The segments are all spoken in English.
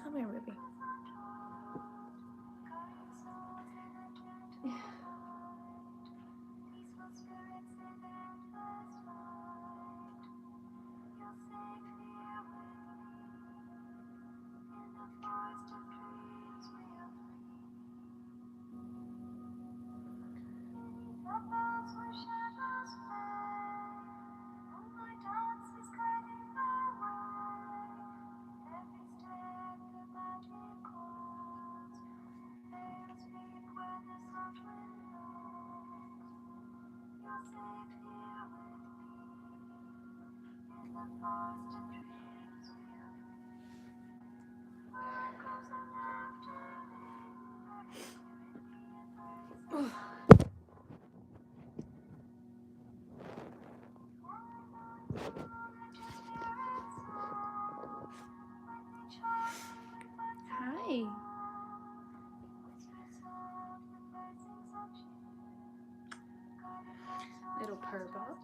Come here, baby. Hi. Little purr box.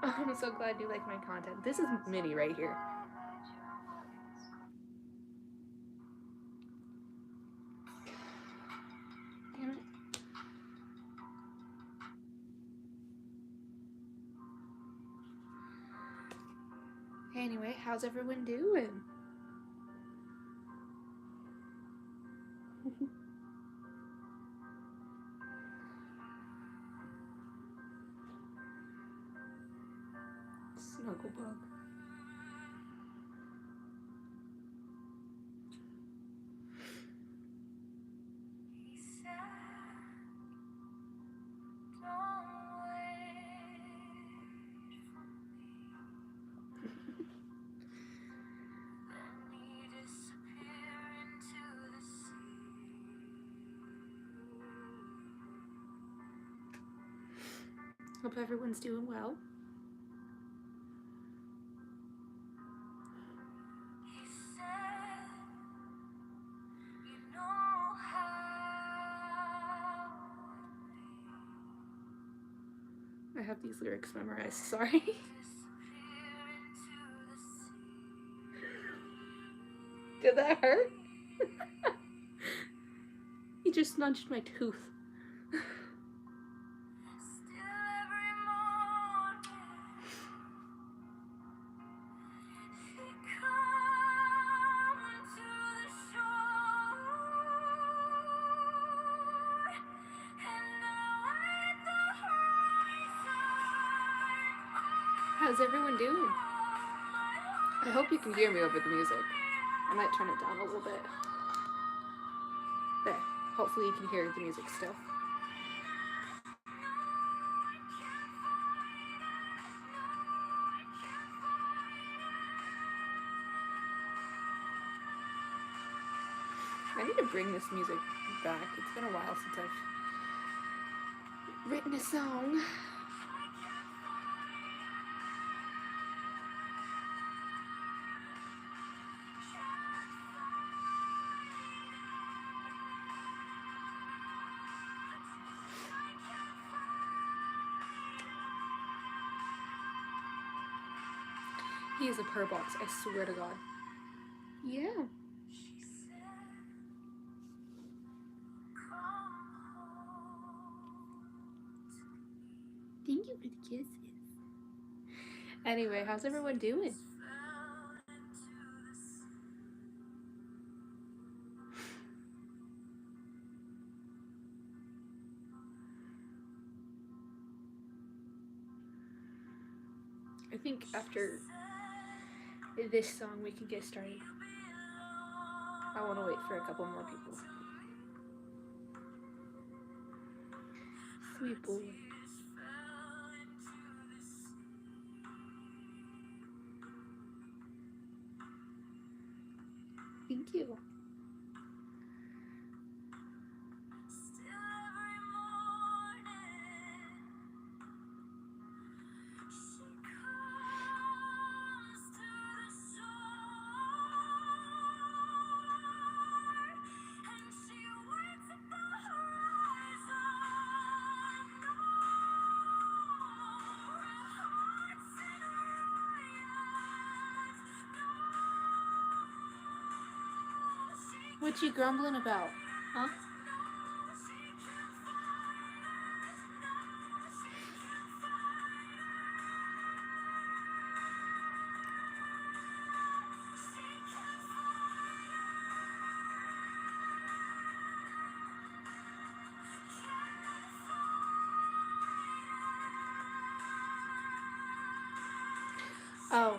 Oh, I'm so glad you like my content. This is Minnie right here. Damn it. Anyway, how's everyone doing? Snugglebug. Hope everyone's doing well. I have these lyrics memorized, sorry. Did that hurt? He just nudged my tooth. How's everyone doing? I hope you can hear me over the music. I might turn it down a little bit. There. Hopefully you can hear the music still. I need to bring this music back. It's been a while since I've written a song. He is a purr box, I swear to God. Yeah. Thank you for the kisses. Anyway, how's everyone doing? I think after this song we can get started. I want to wait for a couple more people. Sweet boy. Thank you. What you grumbling about, huh? Oh,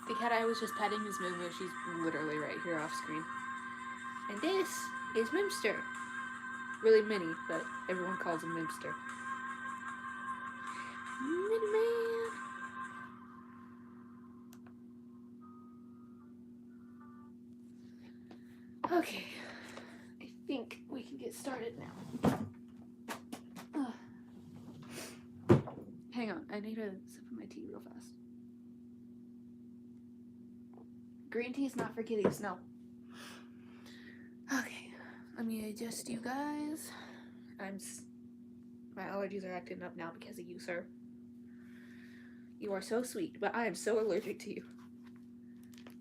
the cat I was just petting is Moo Moo. She's literally right here off screen. And this is Mimster. Really mini, but everyone calls him Mimster. Mini man. Okay, I think we can get started now. Hang on, I need a sip of my tea real fast. Green tea is not for kitties, no. Okay, let me adjust you guys. My allergies are acting up now because of you, sir. You are so sweet, but I am so allergic to you.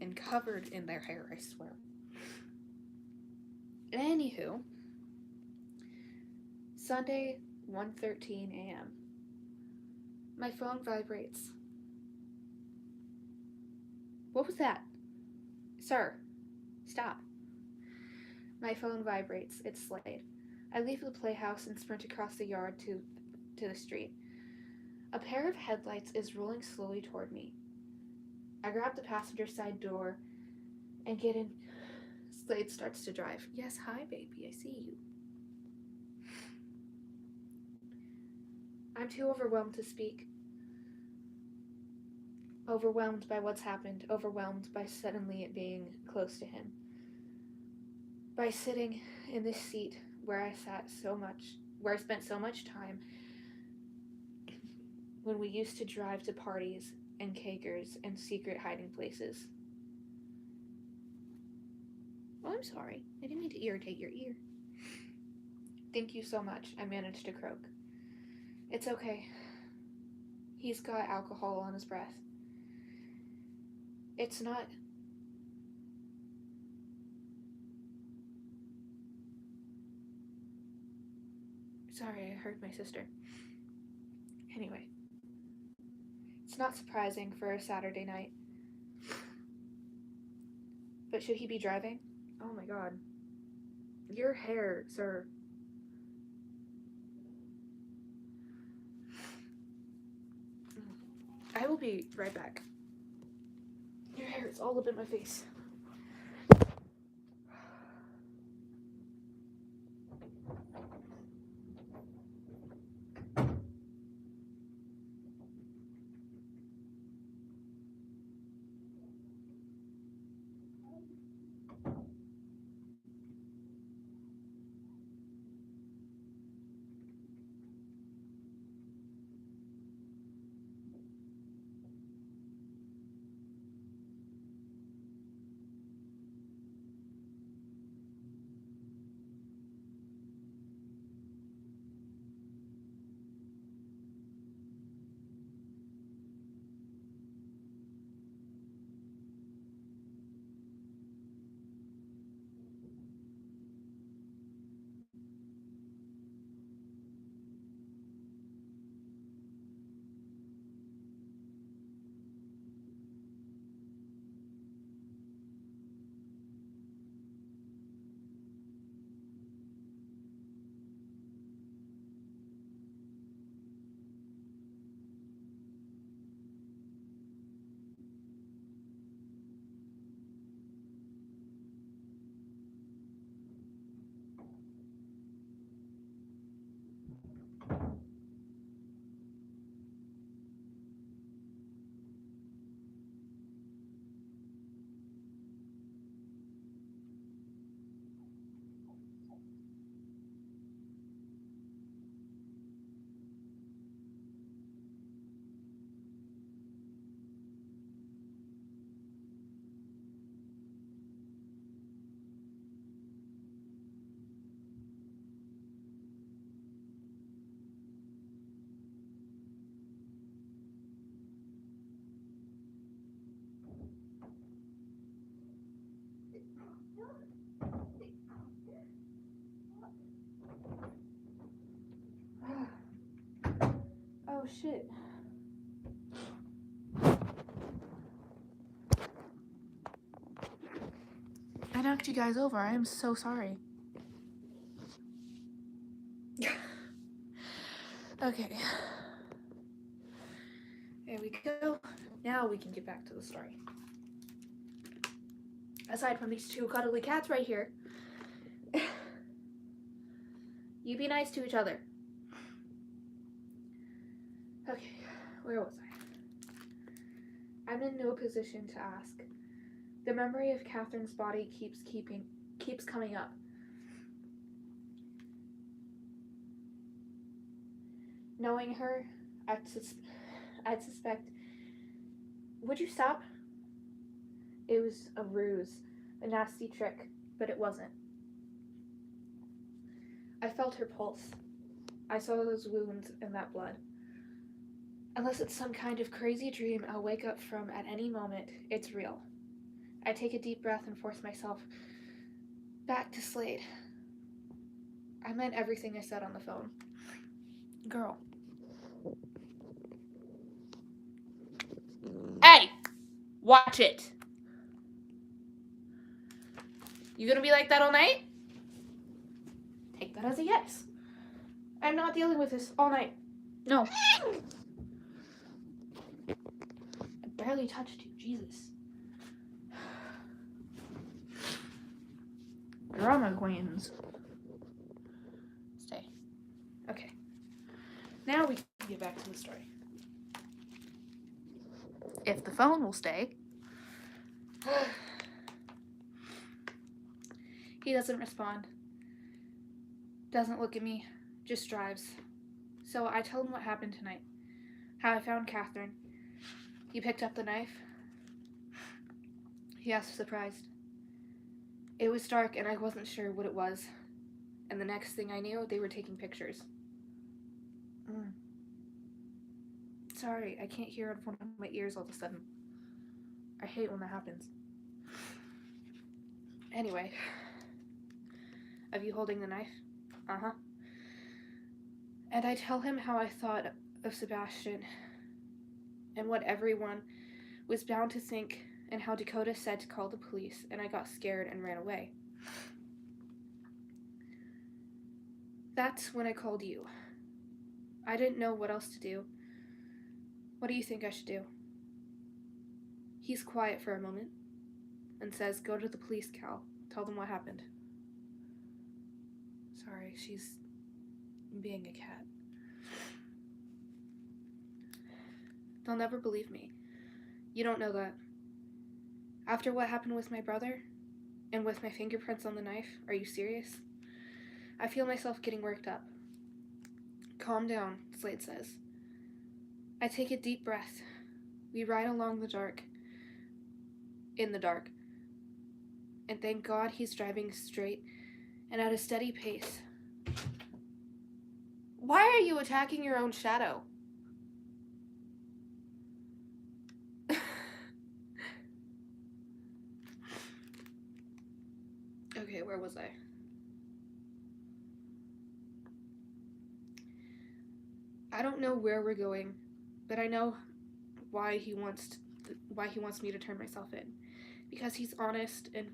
And covered in their hair, I swear. Anywho, Sunday, 1:13 a.m. My phone vibrates. What was that? Sir, stop. My phone vibrates. It's Slate. I leave the playhouse and sprint across the yard to the street. A pair of headlights is rolling slowly toward me. I grab the passenger side door and get in. Slade starts to drive. Yes, hi, baby. I see you. I'm too overwhelmed to speak. Overwhelmed by what's happened. Overwhelmed by suddenly it being close to him. By sitting in this seat where I spent so much time when we used to drive to parties and kegers and secret hiding places. Oh, I'm sorry. I didn't mean to irritate your ear. Thank you so much. I managed to croak. It's okay. He's got alcohol on his breath. It's not... Sorry, I heard my sister. Anyway. It's not surprising for a Saturday night. But should he be driving? Oh my god. Your hair, sir. I will be right back. Your hair is all up in my face. Oh shit. I knocked you guys over. I am so sorry. Okay. There we go. Now we can get back to the story. Aside from these two cuddly cats right here, you be nice to each other. Okay, where was I? I'm in no position to ask. The memory of Catherine's body keeps coming up. Knowing her, I'd suspect. Would you stop? It was a ruse, a nasty trick, but it wasn't. I felt her pulse. I saw those wounds and that blood. Unless it's some kind of crazy dream I'll wake up from at any moment, it's real. I take a deep breath and force myself back to Slate. I meant everything I said on the phone. Girl. Hey! Watch it! You gonna be like that all night? Take that as a yes. I'm not dealing with this all night. No. I barely touched you, Jesus. Drama queens. Stay. Okay. Now we can get back to the story. If the phone will stay. He doesn't respond. Doesn't look at me. Just drives. So I tell him what happened tonight. How I found Catherine. He picked up the knife. He asked, surprised. It was dark and I wasn't sure what it was. And the next thing I knew, they were taking pictures. Sorry, I can't hear in front of my ears all of a sudden. I hate when that happens. Anyway. Of you holding the knife? Uh-huh. And I tell him how I thought of Sebastian and what everyone was bound to think and how Dakota said to call the police and I got scared and ran away. That's when I called you. I didn't know what else to do. What do you think I should do? He's quiet for a moment and says, go to the police, Cal. Tell them what happened. Sorry, she's being a cat. They'll never believe me. You don't know that. After what happened with my brother, and with my fingerprints on the knife, are you serious? I feel myself getting worked up. Calm down, Slate says. I take a deep breath. We ride along in the dark. And thank God he's driving straight and at a steady pace. Why are you attacking your own shadow? Okay, where was I? I don't know where we're going, but I know why he wants me to turn myself in. Because he's honest and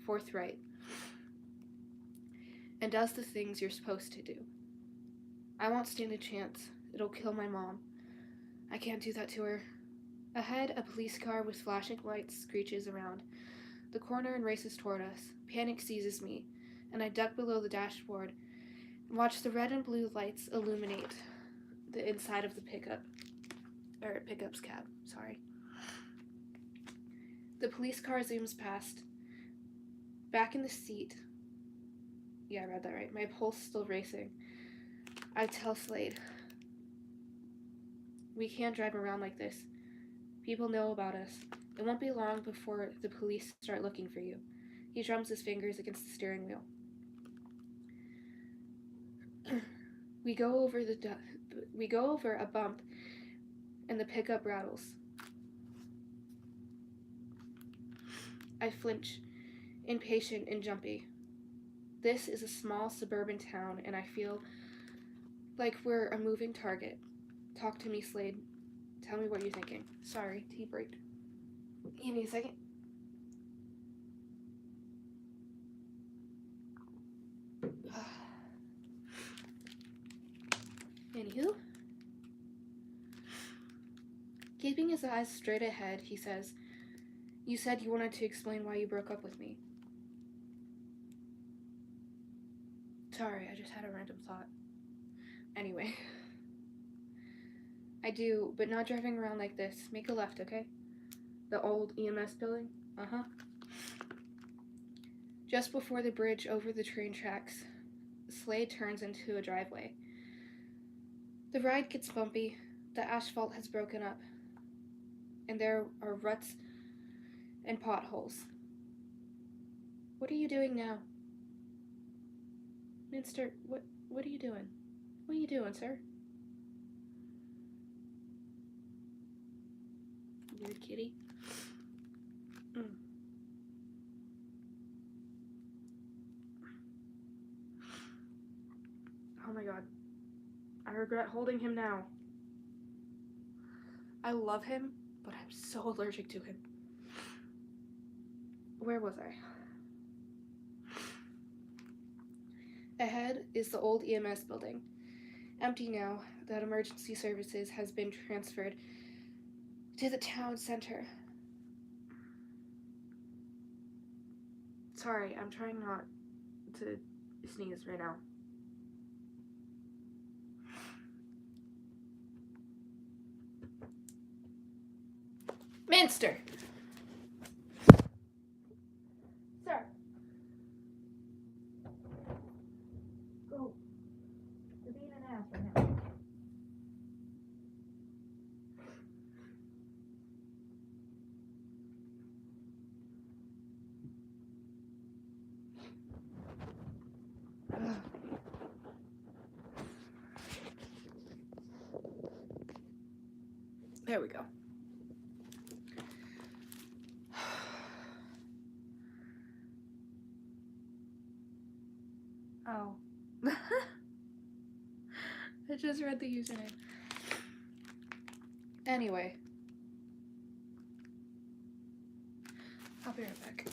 forthright. And does the things you're supposed to do. I won't stand a chance. It'll kill my mom. I can't do that to her. Ahead, a police car with flashing lights screeches around the corner and races toward us. Panic seizes me, and I duck below the dashboard and watch the red and blue lights illuminate the inside of the pickup's cab. Sorry. The police car zooms past. Back in the seat. Yeah, I read that right. My pulse still racing. I tell Slade, we can't drive around like this. People know about us. It won't be long before the police start looking for you. He drums his fingers against the steering wheel. We go over a bump, and the pickup rattles. I flinch, impatient and jumpy. This is a small suburban town, and I feel like we're a moving target. Talk to me, Slade. Tell me what you're thinking. Sorry, tea break. Give me a second. Anywho. Keeping his eyes straight ahead, he says, you said you wanted to explain why you broke up with me. Sorry, I just had a random thought. Anyway. I do, but not driving around like this. Make a left, okay? The old EMS building? Uh-huh. Just before the bridge over the train tracks, Slade turns into a driveway. The ride gets bumpy. The asphalt has broken up, and there are ruts and potholes. What are you doing now? Minster, what are you doing? What are you doing, sir? Weird kitty. Oh my god. I regret holding him now. I love him, but I'm so allergic to him. Where was I? Ahead is the old EMS building. Empty now that emergency services has been transferred to the town center. Sorry, I'm trying not to sneeze right now. Minster! Sir! Go. You're being an ass right now. There we go. Oh. I just read the username. Anyway. I'll be right back.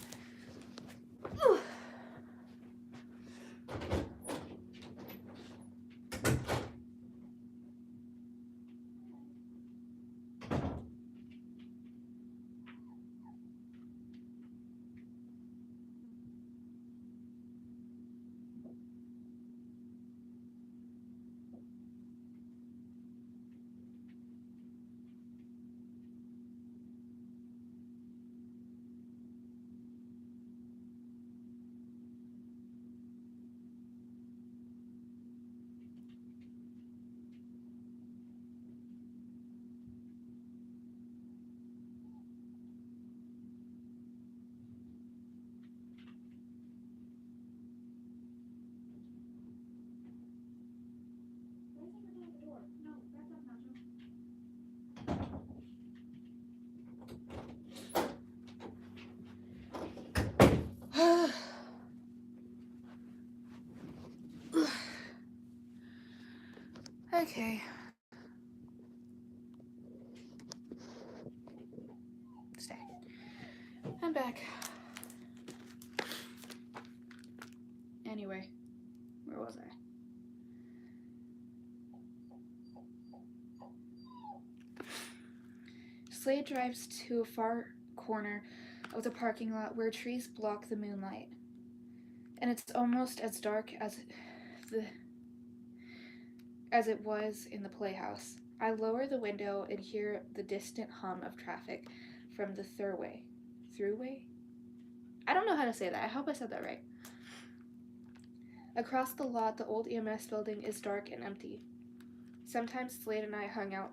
Okay. Stay. I'm back. Anyway, where was I? Slate drives to a far corner of the parking lot where trees block the moonlight, and it's almost as dark as it was in the playhouse. I lower the window and hear the distant hum of traffic from the throughway. Throughway? I don't know how to say that. I hope I said that right. Across the lot, the old EMS building is dark and empty. Sometimes Slade and I hung out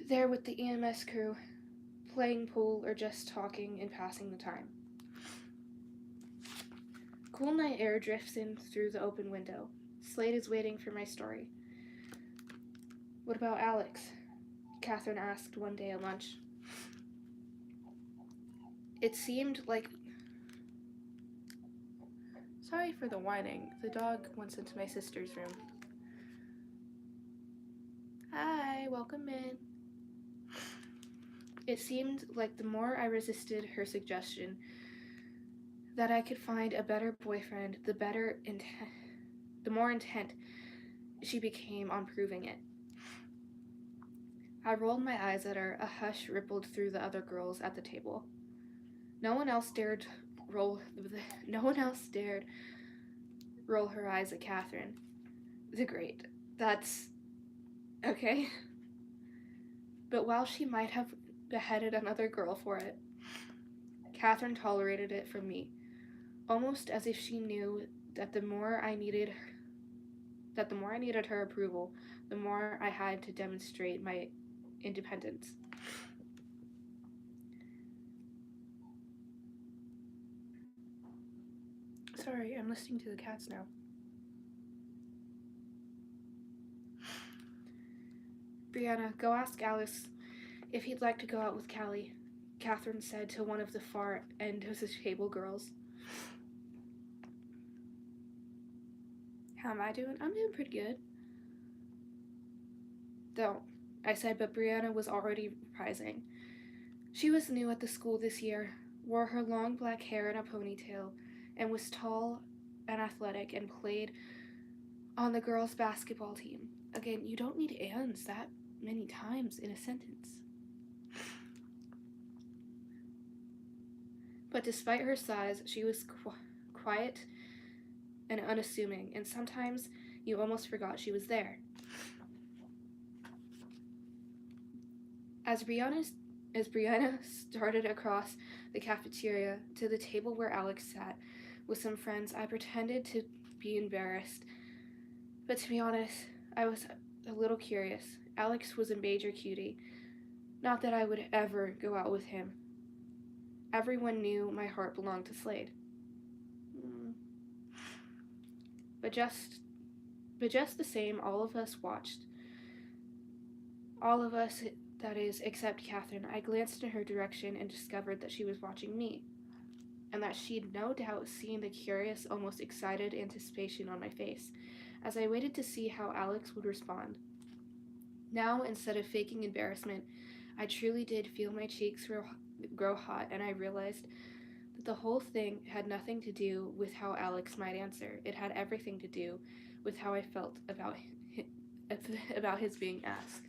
there with the EMS crew, playing pool or just talking and passing the time. Cool night air drifts in through the open window. Slade is waiting for my story. What about Alex? Catherine asked one day at lunch. It seemed like... Sorry for the whining. The dog went into my sister's room. Hi, welcome in. It seemed like the more I resisted her suggestion that I could find a better boyfriend, the more intent she became on proving it. I rolled my eyes at her. A hush rippled through the other girls at the table. No one else dared roll her eyes at Catherine. The great. That's okay. But while she might have beheaded another girl for it, Catherine tolerated it from me, almost as if she knew that the more I needed that the more I needed her approval, the more I had to demonstrate my independence. Sorry, I'm listening to the cats now. Brianna, go ask Alice if he'd like to go out with Callie, Catherine said to one of the far end of the table girls. How am I doing? I'm doing pretty good. Don't, I said, but Brianna was already reprising. She was new at the school this year, wore her long black hair in a ponytail, and was tall and athletic and played on the girls' basketball team. Again, you don't need ands that many times in a sentence. But despite her size, she was quiet and unassuming, and sometimes you almost forgot she was there. As Brianna started across the cafeteria to the table where Alex sat with some friends, I pretended to be embarrassed. But to be honest, I was a little curious. Alex was a major cutie. Not that I would ever go out with him. Everyone knew my heart belonged to Slade. But just the same, all of us watched. All of us, that is, except Catherine. I glanced in her direction and discovered that she was watching me, and that she'd no doubt seen the curious, almost excited anticipation on my face, as I waited to see how Alex would respond. Now, instead of faking embarrassment, I truly did feel my cheeks grow hot, and I realized that the whole thing had nothing to do with how Alex might answer. It had everything to do with how I felt about his being asked.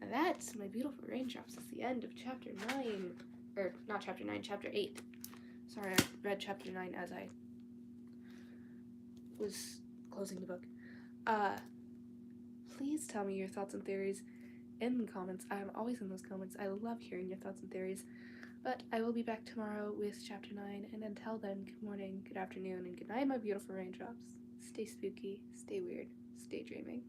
And that's my beautiful raindrops. It's the end of chapter 9. Or, not chapter 9, chapter 8. Sorry, I read chapter 9 as I was closing the book. Please tell me your thoughts and theories in the comments. I'm always in those comments. I love hearing your thoughts and theories. But I will be back tomorrow with chapter 9. And until then, good morning, good afternoon, and good night, my beautiful raindrops. Stay spooky, stay weird, stay dreaming.